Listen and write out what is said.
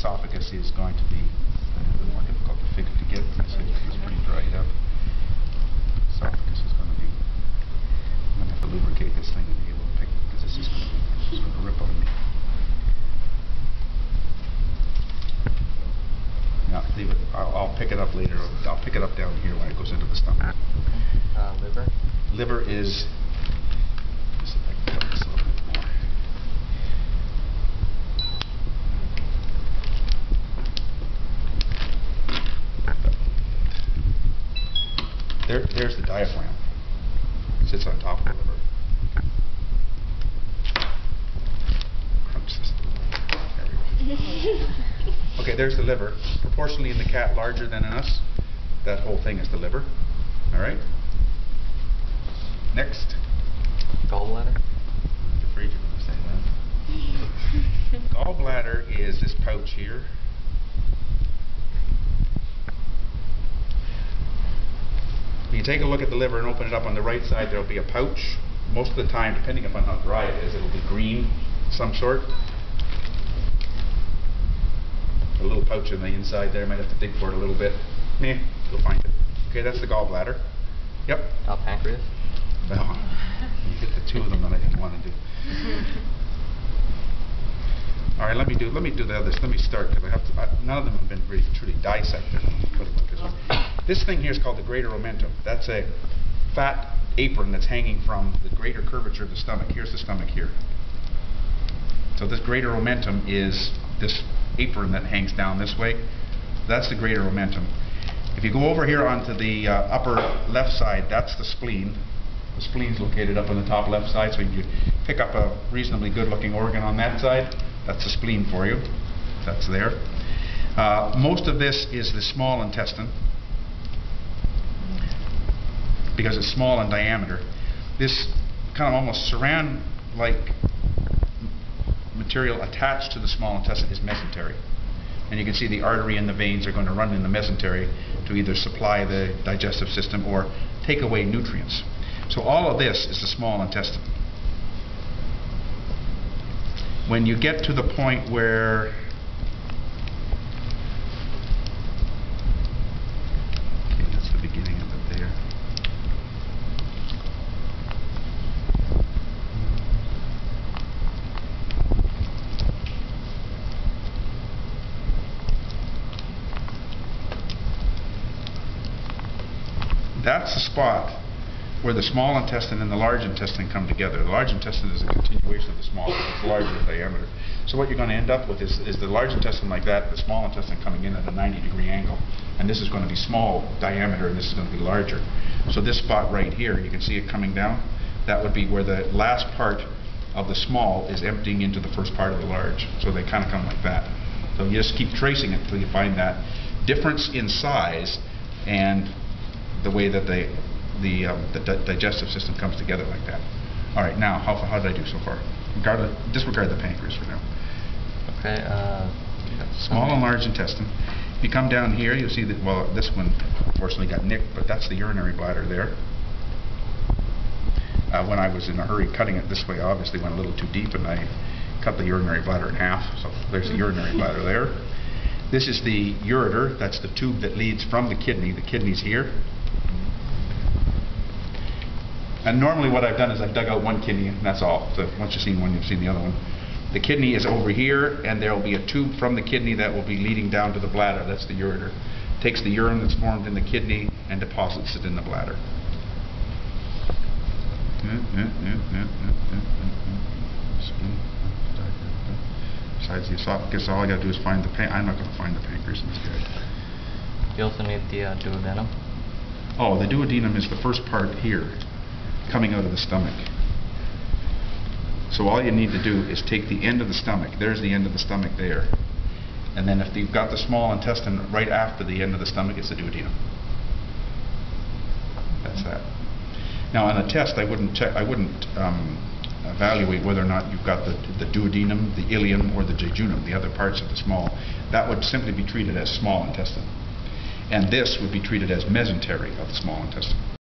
esophagus is going to be a little more difficult to get. It's pretty dried up. Esophagus is going to be. I'm going to have to lubricate this thing and be able to pick because this is going to rip on me. No, leave it. I'll pick it up later. I'll pick it up down here when it goes into the stomach. Liver. Liver is. Let's see if I can cut this a little bit more. There's the diaphragm. It sits on top of the liver. Crunch this. There we go. Okay, there's the liver. Proportionally in the cat larger than in us. That whole thing is the liver. All right. Next. Gallbladder. I'm afraid you're going to say that. Gallbladder is this pouch here. When you take a look at the liver and open it up on the right side, there will be a pouch. Most of the time, depending upon how dry it is, it will be green of some sort. A little pouch on the inside there. Might have to dig for it a little bit. Meh, you'll find it. Okay, that's the gallbladder. Yep. Pancreas. No, you get the two of them that I didn't want to do. All right, let me do the others. Let me start because I have to. None of them have been really truly dissected. Put it like this way. This thing here is called the greater omentum. That's a fat apron that's hanging from the greater curvature of the stomach. Here's the stomach here. So this greater omentum is this apron that hangs down this way. That's the greater omentum. If you go over here onto the upper left side, that's the spleen. The spleen's located up on the top left side, so you pick up a reasonably good-looking organ on that side. That's the spleen for you. That's there. Most of this is the small intestine because it's small in diameter. This kind of almost saran-like material attached to the small intestine is mesentery. And you can see the artery and the veins are going to run in the mesentery to either supply the digestive system or take away nutrients. So all of this is the small intestine. When you get to the point where okay, that's the beginning of it there. That's the spot where the small intestine and the large intestine come together. The large intestine is a continuation of the small, it's larger in diameter. So what you're going to end up with is the large intestine like that, the small intestine coming in at a 90-degree angle. And this is going to be small diameter and this is going to be larger. So this spot right here, you can see it coming down. That would be where the last part of the small is emptying into the first part of the large. So they kind of come like that. So you just keep tracing it until you find that difference in size and the way that the digestive system comes together like that. All right, now how did I do so far? Disregard the pancreas for now. Okay. Small and large intestine. If you come down here, you'll see that. Well, this one unfortunately got nicked, but that's the urinary bladder there. When I was in a hurry cutting it this way, I obviously went a little too deep, and I cut the urinary bladder in half. So there's the urinary bladder there. This is the ureter. That's the tube that leads from the kidney. The kidney's here. And normally what I've done is I've dug out one kidney and that's all. So once you've seen one, you've seen the other one. The kidney is over here and there will be a tube from the kidney that will be leading down to the bladder. That's the ureter. Takes the urine that's formed in the kidney and deposits it in the bladder. Besides the esophagus, all I got to do is find the I'm not going to find the pancreas in this guy. You also need the duodenum. Oh, the duodenum is the first part here, coming out of the stomach. So all you need to do is take the end of the stomach. There's the end of the stomach there. And then if you've got the small intestine right after the end of the stomach, it's the duodenum. That's that. Now on a test, I wouldn't evaluate whether or not you've got the duodenum, the ileum, or the jejunum, the other parts of the small. That would simply be treated as small intestine. And this would be treated as mesentery of the small intestine.